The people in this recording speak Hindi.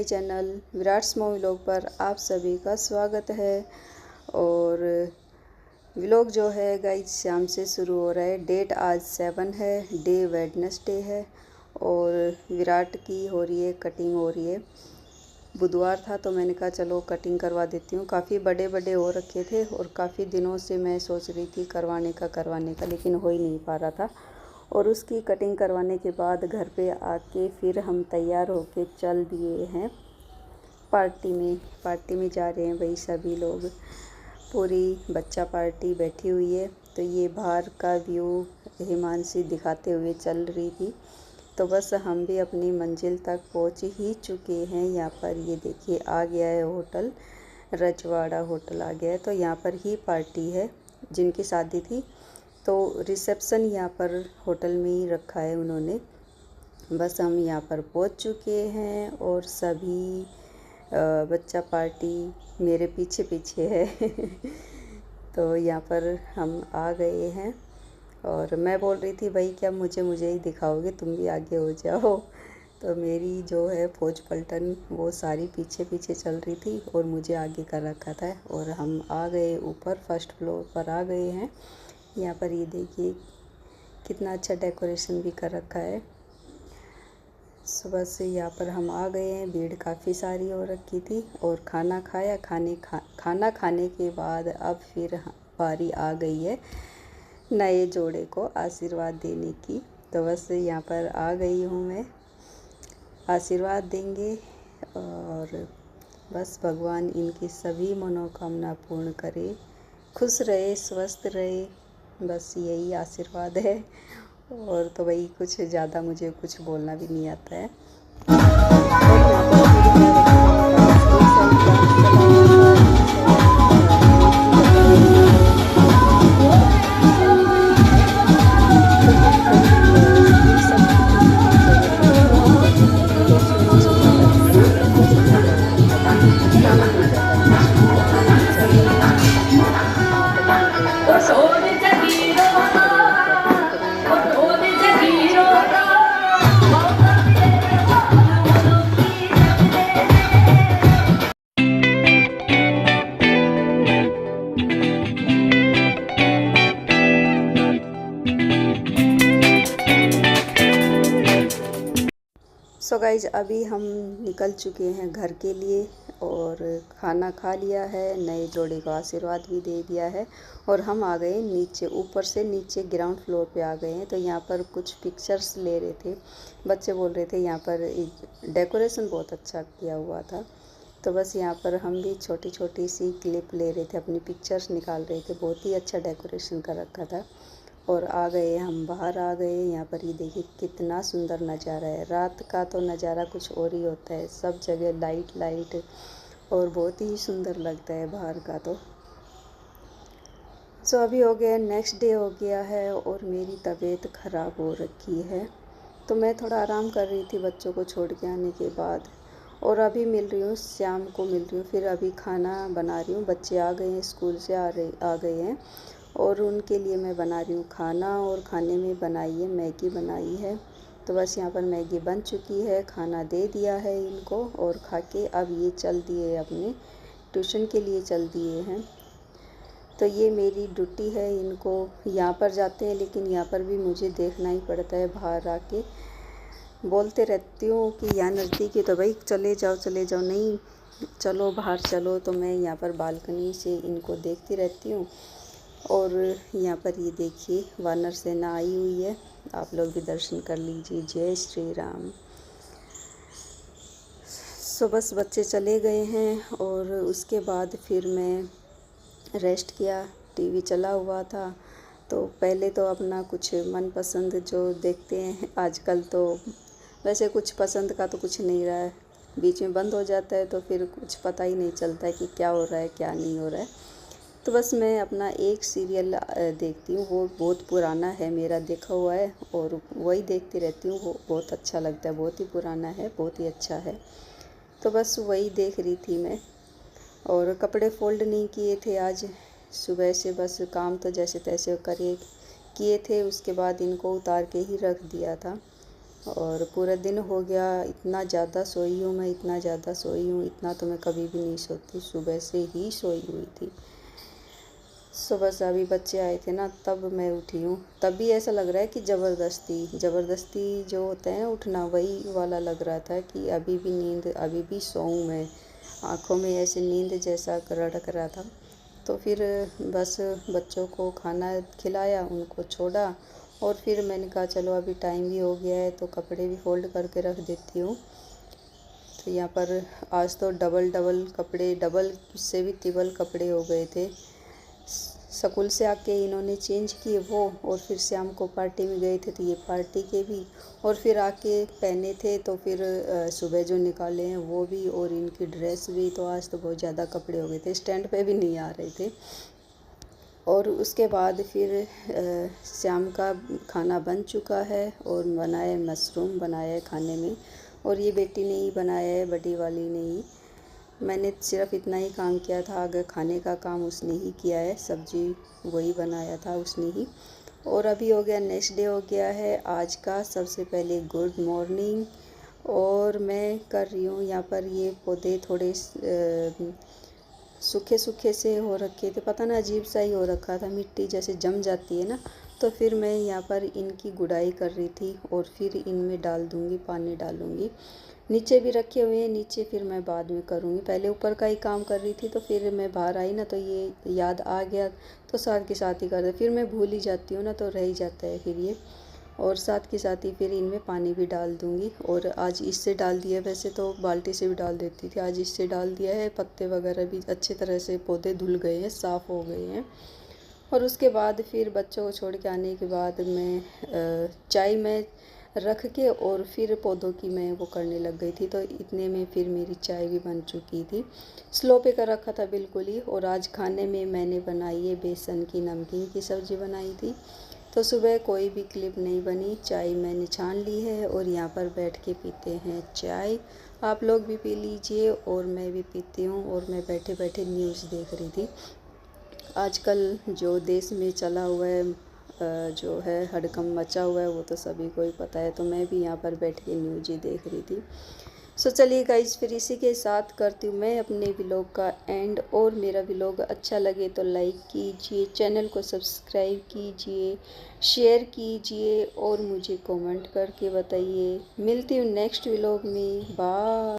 My channel Virat's movie vlog पर आप सभी का स्वागत है। और व्लॉग जो है गाइस शाम से शुरू हो रहा है। डेट आज 7 है, डे वेडनेसडे है और विराट की हो रही है कटिंग हो रही है। बुधवार था तो मैंने कहा चलो कटिंग करवा देती हूँ। काफ़ी बड़े बड़े हो रखे थे और काफ़ी दिनों से मैं सोच रही थी करवाने का लेकिन हो ही नहीं पा रहा था। और उसकी कटिंग करवाने के बाद घर पे आके फिर हम तैयार होके चल दिए हैं पार्टी में जा रहे हैं भाई। सभी लोग पूरी बच्चा पार्टी बैठी हुई है। तो ये बाहर का व्यू हिमांशी दिखाते हुए चल रही थी। तो बस हम भी अपनी मंजिल तक पहुंच ही चुके हैं। यहाँ पर ये देखिए आ गया है होटल, रजवाड़ा होटल आ गया है। तो यहाँ पर ही पार्टी है जिनकी शादी थी। तो रिसेप्शन यहाँ पर होटल में ही रखा है उन्होंने। बस हम यहाँ पर पहुँच चुके हैं और सभी बच्चा पार्टी मेरे पीछे पीछे है तो यहाँ पर हम आ गए हैं और मैं बोल रही थी भाई क्या मुझे ही दिखाओगे, तुम भी आगे हो जाओ। तो मेरी जो है फौज पलटन वो सारी पीछे पीछे चल रही थी और मुझे आगे कर रखा था। और हम आ गए ऊपर, फर्स्ट फ्लोर पर आ गए हैं। यहाँ पर ये देखिए कितना अच्छा डेकोरेशन भी कर रखा है। सुबह से यहाँ पर हम आ गए हैं, भीड़ काफ़ी सारी हो रखी थी और खाना खाया। खाना खाने के बाद अब फिर बारी आ गई है नए जोड़े को आशीर्वाद देने की। तो बस यहाँ पर आ गई हूँ मैं, आशीर्वाद देंगे और बस भगवान इनकी सभी मनोकामना पूर्ण करे, खुश रहे, स्वस्थ रहे, बस यही आशीर्वाद है। और तो वही कुछ ज़्यादा मुझे कुछ बोलना भी नहीं आता है। सो गाइज अभी हम निकल चुके हैं घर के लिए और खाना खा लिया है, नए जोड़े को आशीर्वाद भी दे दिया है और हम आ गए नीचे, ऊपर से नीचे ग्राउंड फ्लोर पे आ गए हैं। तो यहाँ पर कुछ पिक्चर्स ले रहे थे बच्चे, बोल रहे थे यहाँ पर डेकोरेशन बहुत अच्छा किया हुआ था। तो बस यहाँ पर हम भी छोटी छोटी सी क्लिप ले रहे थे, अपनी पिक्चर्स निकाल रहे थे। बहुत ही अच्छा डेकोरेशन कर रखा था। और आ गए हम, बाहर आ गए। यहाँ पर ये देखिए कितना सुंदर नज़ारा है। रात का तो नज़ारा कुछ और ही होता है, सब जगह लाइट और बहुत ही सुंदर लगता है बाहर का। तो सो अभी हो गया, नेक्स्ट डे हो गया है और मेरी तबीयत ख़राब हो रखी है। तो मैं थोड़ा आराम कर रही थी बच्चों को छोड़ के आने के बाद। और अभी मिल रही हूँ, शाम को मिल रही हूँ, फिर अभी खाना बना रही हूँ। बच्चे आ गए हैं, स्कूल से आ गए हैं और उनके लिए मैं बना रही हूँ खाना। और खाने में बनाई है मैगी बनाई है। तो बस यहाँ पर मैगी बन चुकी है, खाना दे दिया है इनको और खा के अब ये चल दिए अपने ट्यूशन के लिए चल दिए हैं। तो ये मेरी ड्यूटी है, इनको यहाँ पर जाते हैं लेकिन यहाँ पर भी मुझे देखना ही पड़ता है। बाहर आके बोलते रहती हूँ कि यहाँ नज़दीक है तो भाई चले जाओ, नहीं चलो बाहर चलो। तो मैं यहाँ पर बालकनी से इनको देखती रहती हूँ। और यहाँ पर ये देखिए वानर सेना आई हुई है, आप लोग भी दर्शन कर लीजिए। जय श्री राम। सो बस बच्चे चले गए हैं और उसके बाद फिर मैं रेस्ट किया। टीवी चला हुआ था तो पहले तो अपना कुछ मनपसंद जो देखते हैं, आजकल तो वैसे कुछ पसंद का तो कुछ नहीं रहा है, बीच में बंद हो जाता है तो फिर कुछ पता ही नहीं चलता है कि क्या हो रहा है क्या नहीं हो रहा है। तो बस मैं अपना एक सीरियल देखती हूँ, वो बहुत पुराना है, मेरा देखा हुआ है और वही देखती रहती हूँ। वो बहुत अच्छा लगता है, बहुत ही पुराना है, बहुत ही अच्छा है। तो बस वही देख रही थी मैं। और कपड़े फोल्ड नहीं किए थे आज सुबह से, बस काम तो जैसे तैसे किए थे। उसके बाद इनको उतार के ही रख दिया था। और पूरा दिन हो गया, इतना ज़्यादा सोई हूँ मैं, इतना ज़्यादा सोई हूँ, इतना तो मैं कभी भी नहीं सोती, सुबह से ही सोई हुई थी। सुबह से अभी बच्चे आए थे ना, तब मैं उठी हूँ। तब भी ऐसा लग रहा है कि ज़बरदस्ती जो होता है ना उठना, वही वाला लग रहा था कि अभी भी नींद, अभी भी सोऊं मैं। आँखों में ऐसे नींद जैसा रड़क रहा था। तो फिर बस बच्चों को खाना खिलाया, उनको छोड़ा और फिर मैंने कहा चलो अभी टाइम भी हो गया है तो कपड़े भी फ़ोल्ड करके रख देती हूँ। तो यहाँ पर आज तो डबल कपड़े, डबल से भी ट्रिपल कपड़े हो गए थे। स्कूल से आके इन्होंने चेंज किए वो, और फिर शाम को पार्टी में गए थे तो ये पार्टी के भी, और फिर आके पहने थे तो फिर सुबह जो निकाले हैं वो भी, और इनकी ड्रेस भी। तो आज तो बहुत ज़्यादा कपड़े हो गए थे, स्टैंड पे भी नहीं आ रहे थे। और उसके बाद फिर शाम का खाना बन चुका है और बनाया, मशरूम बनाया है खाने में। और ये बेटी ने ही बनाया है, बड़ी वाली ने ही। मैंने सिर्फ इतना ही काम किया था, अगर खाने का काम उसने ही किया है, सब्जी वही बनाया था उसने ही। और अभी हो गया, नेक्स्ट डे हो गया है आज का। सबसे पहले गुड मॉर्निंग। और मैं कर रही हूँ यहाँ पर, ये पौधे थोड़े सूखे सूखे से हो रखे थे, पता ना अजीब सा ही हो रखा था, मिट्टी जैसे जम जाती है ना। तो फिर मैं यहाँ पर इनकी गुड़ाई कर रही थी और फिर इनमें डाल दूँगी, पानी डालूँगी। नीचे भी रखे हुए हैं, नीचे फिर मैं बाद में करूँगी, पहले ऊपर का ही काम कर रही थी। तो फिर मैं बाहर आई ना तो ये याद आ गया, तो साथ के साथ ही कर दे, फिर मैं भूल ही जाती हूँ ना, तो रह ही जाता है फिर ये। और साथ के साथ ही फिर इनमें पानी भी डाल दूँगी। और आज इससे डाल दिया, वैसे तो बाल्टी से भी डाल देती थी, आज इससे डाल दिया है। पत्ते वगैरह भी अच्छी तरह से, पौधे धुल गए हैं, साफ़ हो गए हैं। और उसके बाद फिर बच्चों को छोड़ के आने के बाद मैं चाय में रख के और फिर पौधों की मैं वो करने लग गई थी। तो इतने में फिर मेरी चाय भी बन चुकी थी, स्लो पे कर रखा था बिल्कुल ही। और आज खाने में मैंने बनाई है बेसन की नमकीन की सब्ज़ी बनाई थी। तो सुबह कोई भी क्लिप नहीं बनी, चाय मैंने छान ली है और यहाँ पर बैठ के पीते हैं चाय। आप लोग भी पी लीजिए, और मैं भी पीती हूँ। और मैं बैठे बैठे न्यूज़ देख रही थी। आजकल जो देश में चला हुआ है, जो है हड़कंप मचा हुआ है, वो तो सभी को ही पता है। तो मैं भी यहाँ पर बैठ के न्यूज़ ही देख रही थी। सो चलिए गाइस, फिर इसी के साथ करती हूँ मैं अपने व्लॉग का एंड। और मेरा व्लॉग अच्छा लगे तो लाइक कीजिए, चैनल को सब्सक्राइब कीजिए, शेयर कीजिए और मुझे कमेंट करके बताइए। मिलती हूँ नेक्स्ट व्लॉग में, बाय।